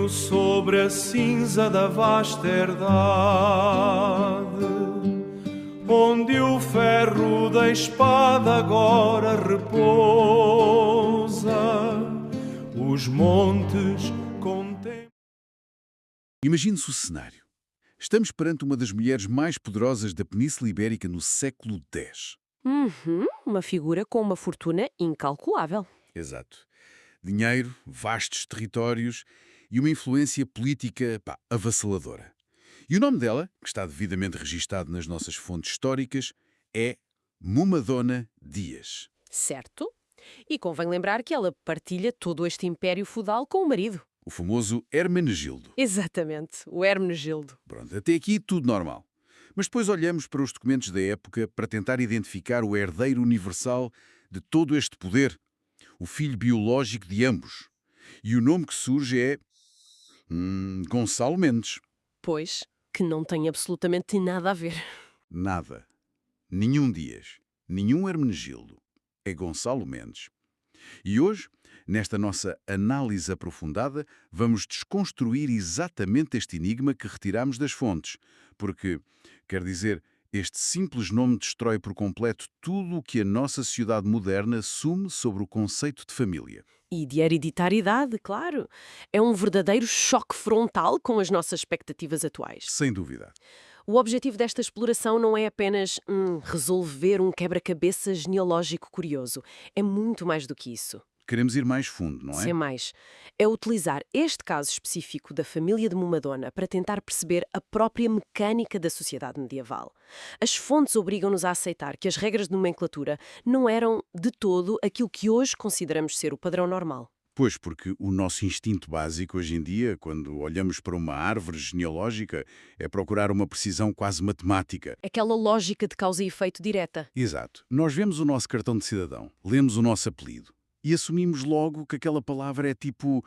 brilho sobre a cinza da vasta herdade, onde o ferro da espada agora repousa, os montes contemplam. Imagine-se o cenário. Estamos perante uma das mulheres mais poderosas da Península Ibérica no século X. Uma figura com uma fortuna incalculável. Exato. Dinheiro, vastos territórios e uma influência política, avassaladora. E o nome dela, que está devidamente registado nas nossas fontes históricas, é Mumadona Dias. Certo? E convém lembrar que ela partilha todo este império feudal com o marido. O famoso Hermenegildo. Exatamente, o Hermenegildo. Pronto, até aqui tudo normal. Mas depois olhamos para os documentos da época para tentar identificar o herdeiro universal de todo este poder, o filho biológico de ambos. E o nome que surge é Gonçalo Mendes. Pois, que não tem absolutamente nada a ver. Nada. Nenhum Dias. Nenhum Hermenegildo. É Gonçalo Mendes. E hoje, nesta nossa análise aprofundada, vamos desconstruir exatamente este enigma que retiramos das fontes. Porque, quer dizer, este simples nome destrói por completo tudo o que a nossa sociedade moderna assume sobre o conceito de família. E de hereditariedade, claro. É um verdadeiro choque frontal com as nossas expectativas atuais. Sem dúvida. O objetivo desta exploração não é apenas resolver um quebra-cabeça genealógico curioso. É muito mais do que isso. Queremos ir mais fundo, não é? Sem mais. É utilizar este caso específico da família de Mumadona para tentar perceber a própria mecânica da sociedade medieval. As fontes obrigam-nos a aceitar que as regras de nomenclatura não eram, de todo, aquilo que hoje consideramos ser o padrão normal. Pois, porque o nosso instinto básico hoje em dia, quando olhamos para uma árvore genealógica, é procurar uma precisão quase matemática. Aquela lógica de causa e efeito direta. Exato. Nós vemos o nosso cartão de cidadão, lemos o nosso apelido e assumimos logo que aquela palavra é tipo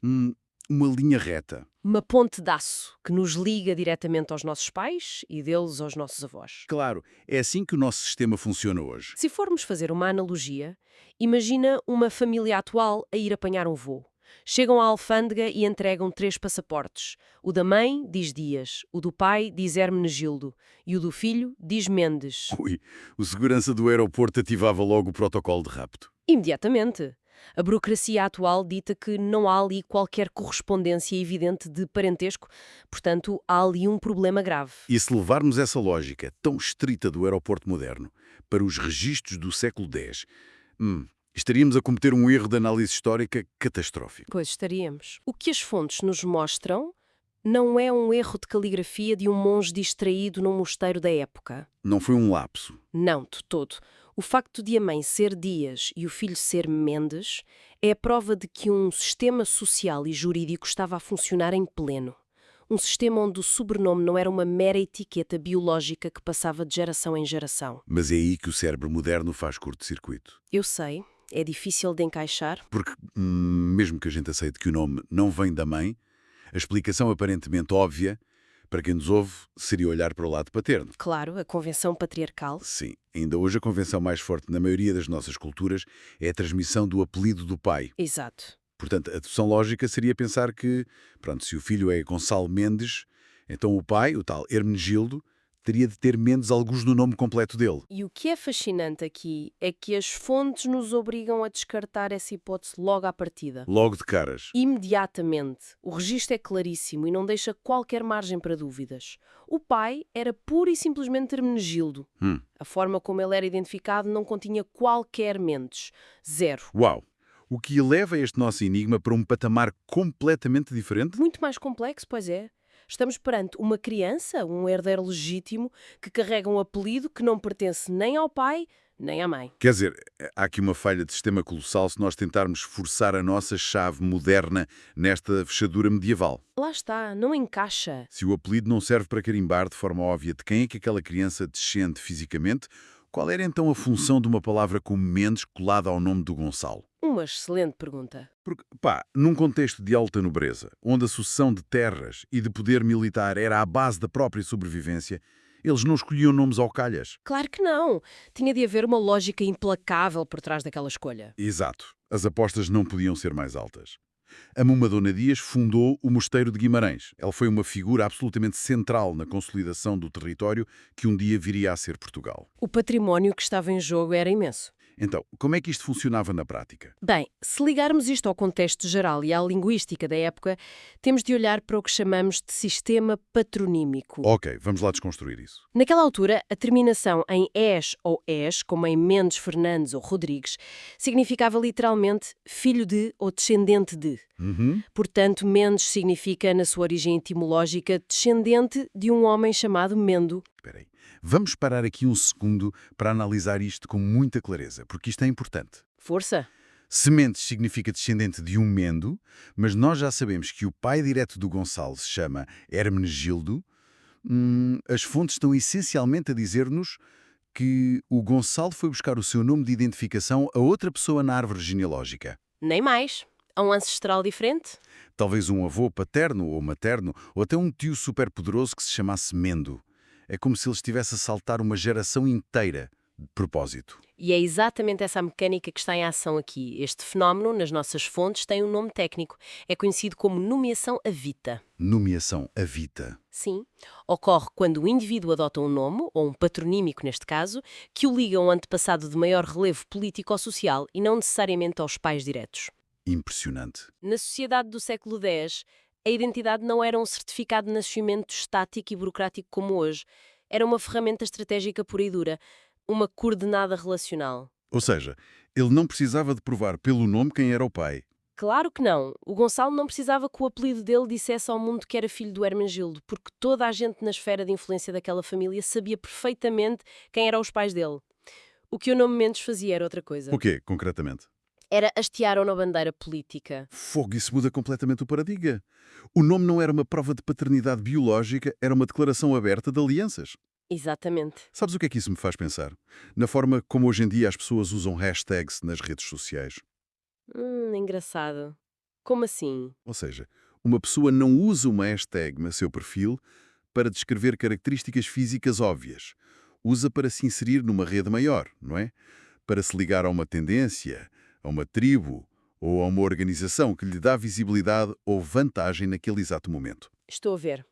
uma linha reta. Uma ponte de aço que nos liga diretamente aos nossos pais e deles aos nossos avós. Claro, é assim que o nosso sistema funciona hoje. Se formos fazer uma analogia, imagina uma família atual a ir apanhar um voo. Chegam à alfândega e entregam 3 passaportes. O da mãe diz Dias, o do pai diz Hermenegildo e o do filho diz Mendes. Ui, o segurança do aeroporto ativava logo o protocolo de rapto. Imediatamente. A burocracia atual dita que não há ali qualquer correspondência evidente de parentesco, portanto, há ali um problema grave. E se levarmos essa lógica tão estrita do aeroporto moderno para os registros do século X, estaríamos a cometer um erro de análise histórica catastrófico. Pois estaríamos. O que as fontes nos mostram não é um erro de caligrafia de um monge distraído num mosteiro da época. Não foi um lapso. Não, de todo. O facto de a mãe ser Dias e o filho ser Mendes é a prova de que um sistema social e jurídico estava a funcionar em pleno. Um sistema onde o sobrenome não era uma mera etiqueta biológica que passava de geração em geração. Mas é aí que o cérebro moderno faz curto-circuito. Eu sei, é difícil de encaixar. Porque, mesmo que a gente aceite que o nome não vem da mãe, a explicação aparentemente óbvia, para quem nos ouve, seria olhar para o lado paterno. Claro, a convenção patriarcal. Sim, ainda hoje a convenção mais forte na maioria das nossas culturas é a transmissão do apelido do pai. Exato. Portanto, a dedução lógica seria pensar que, se o filho é Gonçalo Mendes, então o pai, o tal Hermenegildo, teria de ter Mendes alguns no nome completo dele. E o que é fascinante aqui é que as fontes nos obrigam a descartar essa hipótese logo à partida. Logo de caras. Imediatamente. O registro é claríssimo e não deixa qualquer margem para dúvidas. O pai era pura e simplesmente Hermenegildo. A forma como ele era identificado não continha qualquer Mendes. Zero. Uau! O que eleva este nosso enigma para um patamar completamente diferente? Muito mais complexo, pois é. Estamos perante uma criança, um herdeiro legítimo, que carrega um apelido que não pertence nem ao pai, nem à mãe. Quer dizer, há aqui uma falha de sistema colossal se nós tentarmos forçar a nossa chave moderna nesta fechadura medieval. Lá está, não encaixa. Se o apelido não serve para carimbar de forma óbvia de quem é que aquela criança descende fisicamente, qual era então a função de uma palavra como Mendes colada ao nome do Gonçalo? Uma excelente pergunta. Porque, num contexto de alta nobreza, onde a sucessão de terras e de poder militar era a base da própria sobrevivência, eles não escolhiam nomes ao calhas. Claro que não. Tinha de haver uma lógica implacável por trás daquela escolha. Exato. As apostas não podiam ser mais altas. A Mumadona Dias fundou o Mosteiro de Guimarães. Ela foi uma figura absolutamente central na consolidação do território que um dia viria a ser Portugal. O património que estava em jogo era imenso. Então, como é que isto funcionava na prática? Bem, se ligarmos isto ao contexto geral e à linguística da época, temos de olhar para o que chamamos de sistema patronímico. Ok, vamos lá desconstruir isso. Naquela altura, a terminação em es ou es, como em Mendes, Fernandes ou Rodrigues, significava literalmente filho de ou descendente de. Portanto, Mendes significa, na sua origem etimológica, descendente de um homem chamado Mendo. Espera aí. Vamos parar aqui um segundo para analisar isto com muita clareza, porque isto é importante. Força! Sementes significa descendente de um Mendo, mas nós já sabemos que o pai direto do Gonçalo se chama Hermenegildo. As fontes estão essencialmente a dizer-nos que o Gonçalo foi buscar o seu nome de identificação a outra pessoa na árvore genealógica. Nem mais. A um ancestral diferente? Talvez um avô paterno ou materno, ou até um tio superpoderoso que se chamasse Mendo. É como se ele estivesse a saltar uma geração inteira de propósito. E é exatamente essa a mecânica que está em ação aqui. Este fenómeno, nas nossas fontes, tem um nome técnico. É conhecido como nomeação avita. Nomeação avita. Sim. Ocorre quando o indivíduo adota um nome, ou um patronímico neste caso, que o liga a um antepassado de maior relevo político ou social e não necessariamente aos pais diretos. Impressionante. Na sociedade do século X, a identidade não era um certificado de nascimento estático e burocrático como hoje. Era uma ferramenta estratégica pura e dura, uma coordenada relacional. Ou seja, ele não precisava de provar pelo nome quem era o pai. Claro que não. O Gonçalo não precisava que o apelido dele dissesse ao mundo que era filho do Hermenegildo, porque toda a gente na esfera de influência daquela família sabia perfeitamente quem eram os pais dele. O que o nome Mendes fazia era outra coisa. O quê, concretamente? Era hastear na bandeira política. Fogo, isso muda completamente o paradigma. O nome não era uma prova de paternidade biológica, era uma declaração aberta de alianças. Exatamente. Sabes o que é que isso me faz pensar? Na forma como hoje em dia as pessoas usam hashtags nas redes sociais. Engraçado. Como assim? Ou seja, uma pessoa não usa uma hashtag no seu perfil para descrever características físicas óbvias. Usa para se inserir numa rede maior, não é? Para se ligar a uma tendência, a uma tribo ou a uma organização que lhe dá visibilidade ou vantagem naquele exato momento. Estou a ver.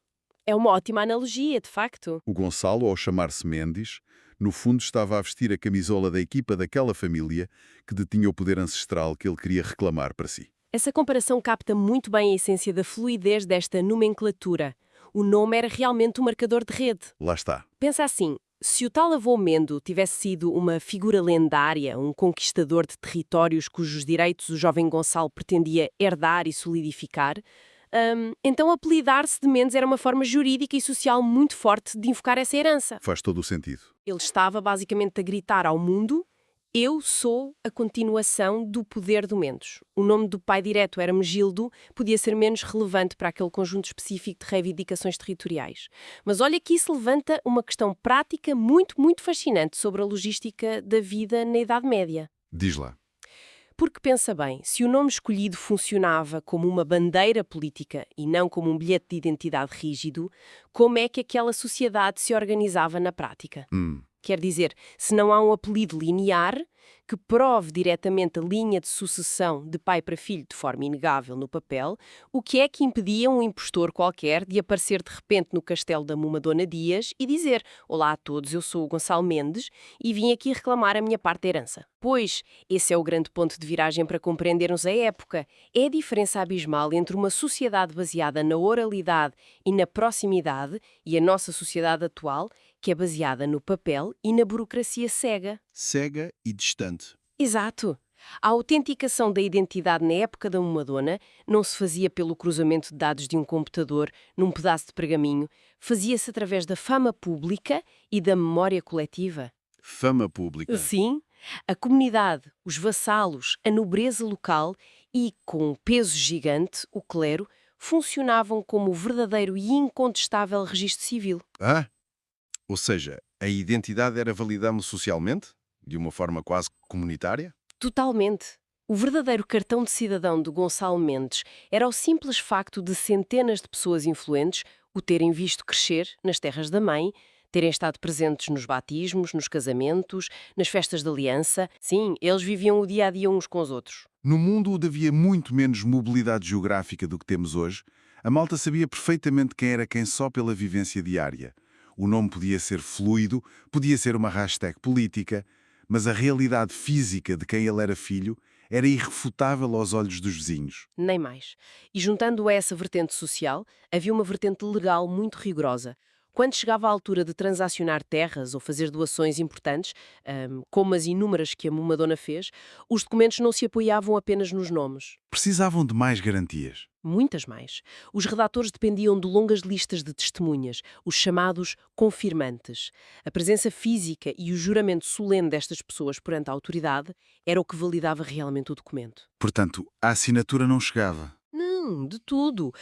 É uma ótima analogia, de facto. O Gonçalo, ao chamar-se Mendes, no fundo estava a vestir a camisola da equipa daquela família que detinha o poder ancestral que ele queria reclamar para si. Essa comparação capta muito bem a essência da fluidez desta nomenclatura. O nome era realmente um marcador de rede. Lá está. Pensa assim, se o tal avô Mendo tivesse sido uma figura lendária, um conquistador de territórios cujos direitos o jovem Gonçalo pretendia herdar e solidificar, então apelidar-se de Mendes era uma forma jurídica e social muito forte de invocar essa herança. Faz todo o sentido. Ele estava basicamente a gritar ao mundo: eu sou a continuação do poder do Mendes. O nome do pai direto, Hermenegildo, podia ser menos relevante para aquele conjunto específico de reivindicações territoriais. Mas olha que isso levanta uma questão prática muito, muito fascinante sobre a logística da vida na Idade Média. Diz lá. Porque pensa bem, se o nome escolhido funcionava como uma bandeira política e não como um bilhete de identidade rígido, como é que aquela sociedade se organizava na prática? Quer dizer, se não há um apelido linear que prove diretamente a linha de sucessão de pai para filho de forma inegável no papel, o que é que impedia um impostor qualquer de aparecer de repente no castelo da Mumadona Dias e dizer: olá a todos, eu sou o Gonçalo Mendes e vim aqui reclamar a minha parte da herança? Pois, esse é o grande ponto de viragem para compreendermos a época. É a diferença abismal entre uma sociedade baseada na oralidade e na proximidade e a nossa sociedade atual, que é baseada no papel e na burocracia cega. Cega e distante. Exato. A autenticação da identidade na época da Mumadona não se fazia pelo cruzamento de dados de um computador num pedaço de pergaminho, fazia-se através da fama pública e da memória coletiva. Fama pública. Sim, a comunidade, os vassalos, a nobreza local e, com um peso gigante, o clero, funcionavam como o verdadeiro e incontestável registro civil. Ou seja, a identidade era validada socialmente? De uma forma quase comunitária? Totalmente. O verdadeiro cartão de cidadão do Gonçalo Mendes era o simples facto de centenas de pessoas influentes o terem visto crescer nas terras da mãe, terem estado presentes nos batismos, nos casamentos, nas festas de aliança. Sim, eles viviam o dia-a-dia uns com os outros. No mundo onde havia muito menos mobilidade geográfica do que temos hoje, a malta sabia perfeitamente quem era quem só pela vivência diária. O nome podia ser fluido, podia ser uma hashtag política, mas a realidade física de quem ele era filho era irrefutável aos olhos dos vizinhos. Nem mais. E juntando a essa vertente social, havia uma vertente legal muito rigorosa. Quando chegava à altura de transacionar terras ou fazer doações importantes, como as inúmeras que a Mumadona fez, os documentos não se apoiavam apenas nos nomes. Precisavam de mais garantias. Muitas mais. Os redatores dependiam de longas listas de testemunhas, os chamados confirmantes. A presença física e o juramento solene destas pessoas perante a autoridade era o que validava realmente o documento. Portanto, a assinatura não chegava. Não, de tudo.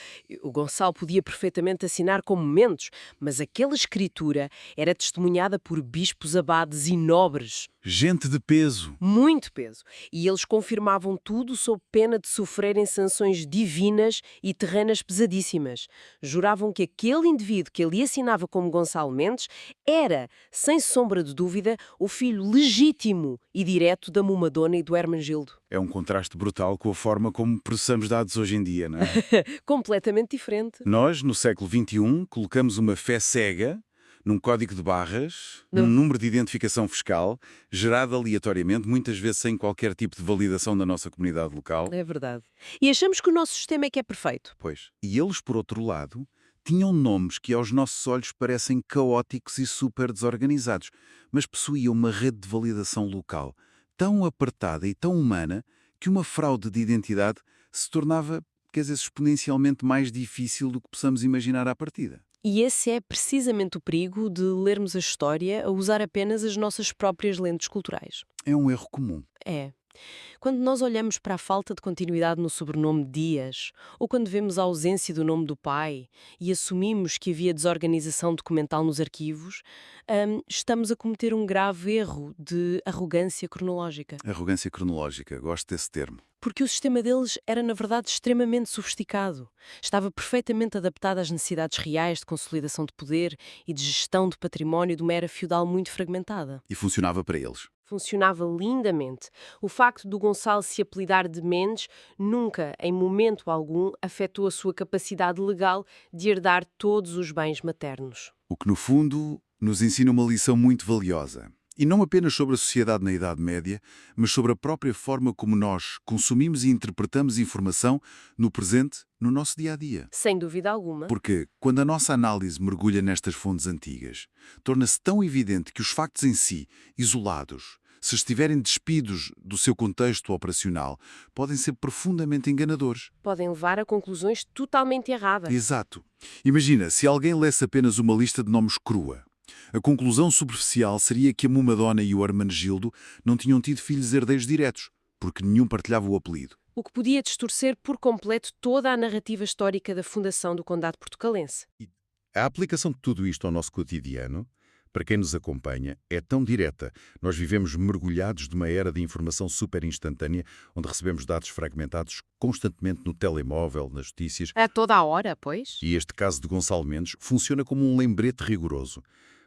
O Gonçalo podia perfeitamente assinar com momentos, mas aquela escritura era testemunhada por bispos, abades e nobres. Gente de peso. Muito peso. E eles confirmavam tudo sob pena de sofrerem sanções divinas e terrenas pesadíssimas. Juravam que aquele indivíduo que ali assinava como Gonçalo Mendes era, sem sombra de dúvida, o filho legítimo e direto da Mumadona e do Hermenegildo. É um contraste brutal com a forma como processamos dados hoje em dia, não é? Completamente diferente. Nós, no século XXI, colocamos uma fé cega num código de barras, num número de identificação fiscal, gerado aleatoriamente, muitas vezes sem qualquer tipo de validação da nossa comunidade local. É verdade. E achamos que o nosso sistema é que é perfeito. Pois. E eles, por outro lado, tinham nomes que aos nossos olhos parecem caóticos e super desorganizados, mas possuíam uma rede de validação local tão apertada e tão humana que uma fraude de identidade se tornava, exponencialmente mais difícil do que possamos imaginar à partida. E esse é precisamente o perigo de lermos a história a usar apenas as nossas próprias lentes culturais. É um erro comum. É. Quando nós olhamos para a falta de continuidade no sobrenome Dias, ou quando vemos a ausência do nome do pai e assumimos que havia desorganização documental nos arquivos, estamos a cometer um grave erro de arrogância cronológica. Arrogância cronológica, gosto desse termo. Porque o sistema deles era, na verdade, extremamente sofisticado. Estava perfeitamente adaptado às necessidades reais de consolidação de poder e de gestão de património de uma era feudal muito fragmentada. E funcionava para eles. Funcionava lindamente. O facto do Gonçalo se apelidar de Mendes nunca, em momento algum, afetou a sua capacidade legal de herdar todos os bens maternos. O que, no fundo, nos ensina uma lição muito valiosa. E não apenas sobre a sociedade na Idade Média, mas sobre a própria forma como nós consumimos e interpretamos informação no presente, no nosso dia-a-dia. Sem dúvida alguma. Porque, quando a nossa análise mergulha nestas fontes antigas, torna-se tão evidente que os factos em si, isolados, se estiverem despidos do seu contexto operacional, podem ser profundamente enganadores. Podem levar a conclusões totalmente erradas. Exato. Imagina, se alguém lesse apenas uma lista de nomes crua. A conclusão superficial seria que a Mumadona e o Hermenegildo não tinham tido filhos herdeiros diretos, porque nenhum partilhava o apelido. O que podia distorcer por completo toda a narrativa histórica da fundação do Condado Portucalense. A aplicação de tudo isto ao nosso cotidiano, para quem nos acompanha, é tão direta. Nós vivemos mergulhados de uma era de informação super instantânea, onde recebemos dados fragmentados constantemente no telemóvel, nas notícias. A toda a hora, pois? E este caso de Gonçalo Mendes funciona como um lembrete rigoroso.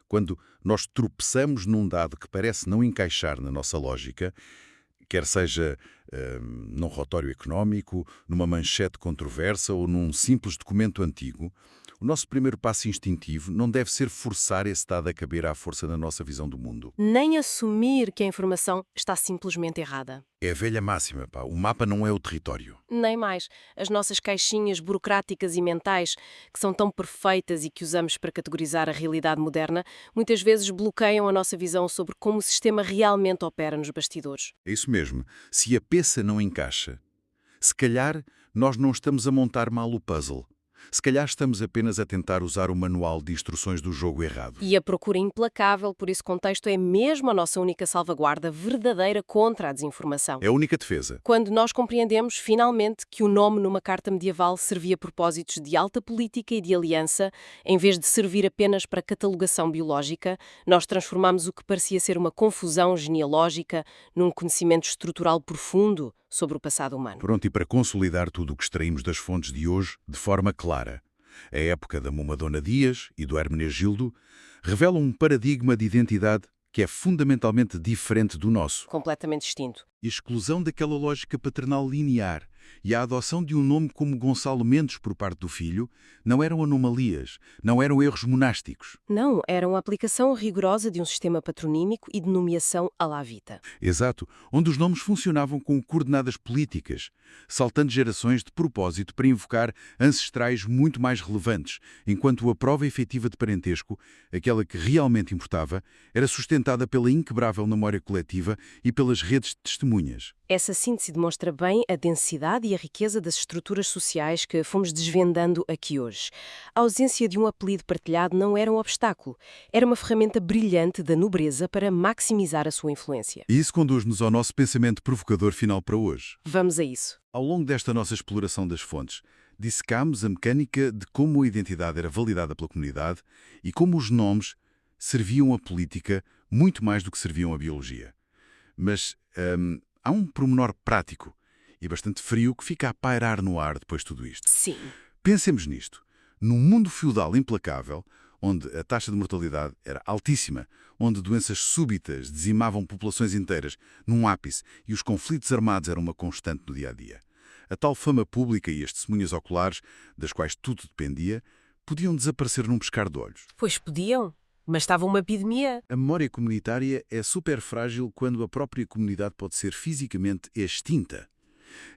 Quando nós tropeçamos num dado que parece não encaixar na nossa lógica, quer seja num relatório económico, numa manchete controversa ou num simples documento antigo, o nosso primeiro passo instintivo não deve ser forçar esse dado a caber à força da nossa visão do mundo. Nem assumir que a informação está simplesmente errada. É a velha máxima, pá. O mapa não é o território. Nem mais. As nossas caixinhas burocráticas e mentais, que são tão perfeitas e que usamos para categorizar a realidade moderna, muitas vezes bloqueiam a nossa visão sobre como o sistema realmente opera nos bastidores. É isso mesmo. Se a peça não encaixa, se calhar nós não estamos a montar mal o puzzle. Se calhar estamos apenas a tentar usar o manual de instruções do jogo errado. E a procura implacável por esse contexto é mesmo a nossa única salvaguarda verdadeira contra a desinformação. É a única defesa. Quando nós compreendemos, finalmente, que o nome numa carta medieval servia a propósitos de alta política e de aliança, em vez de servir apenas para catalogação biológica, nós transformamos o que parecia ser uma confusão genealógica num conhecimento estrutural profundo sobre o passado humano. Pronto, e para consolidar tudo o que extraímos das fontes de hoje, de forma clara, a época da Mumadona Dias e do Hermenegildo revela um paradigma de identidade que é fundamentalmente diferente do nosso. Completamente distinto. A exclusão daquela lógica paternal linear e a adoção de um nome como Gonçalo Mendes por parte do filho não eram anomalias, não eram erros monásticos. Não, era uma aplicação rigorosa de um sistema patronímico e de nomeação à la vita. Exato, onde os nomes funcionavam com coordenadas políticas, saltando gerações de propósito para invocar ancestrais muito mais relevantes, enquanto a prova efetiva de parentesco, aquela que realmente importava, era sustentada pela inquebrável memória coletiva e pelas redes de testemunhas. Essa síntese demonstra bem a densidade e a riqueza das estruturas sociais que fomos desvendando aqui hoje. A ausência de um apelido partilhado não era um obstáculo, era uma ferramenta brilhante da nobreza para maximizar a sua influência. E isso conduz-nos ao nosso pensamento provocador final para hoje. Vamos a isso. Ao longo desta nossa exploração das fontes, dissecámos a mecânica de como a identidade era validada pela comunidade e como os nomes serviam a política muito mais do que serviam a biologia. Mas há um pormenor prático e bastante frio que fica a pairar no ar depois de tudo isto. Sim. Pensemos nisto. Num mundo feudal implacável, onde a taxa de mortalidade era altíssima, onde doenças súbitas dizimavam populações inteiras num ápice e os conflitos armados eram uma constante no dia-a-dia, a tal fama pública e as testemunhas oculares, das quais tudo dependia, podiam desaparecer num piscar de olhos. Pois podiam, mas estava uma epidemia. A memória comunitária é super frágil quando a própria comunidade pode ser fisicamente extinta.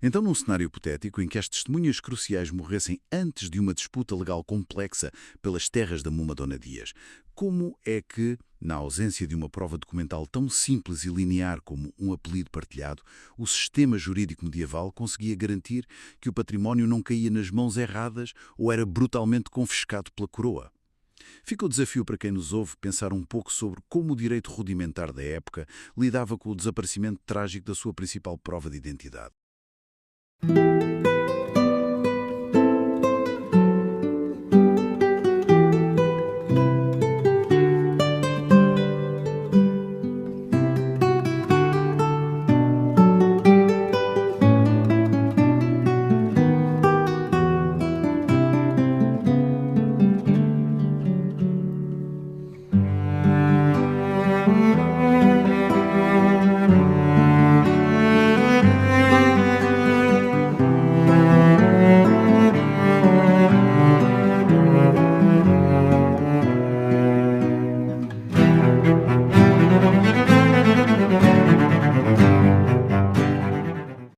Então, num cenário hipotético em que as testemunhas cruciais morressem antes de uma disputa legal complexa pelas terras da Muma Dona Dias, como é que, na ausência de uma prova documental tão simples e linear como um apelido partilhado, o sistema jurídico medieval conseguia garantir que o património não caía nas mãos erradas ou era brutalmente confiscado pela coroa? Fica o desafio para quem nos ouve pensar um pouco sobre como o direito rudimentar da época lidava com o desaparecimento trágico da sua principal prova de identidade.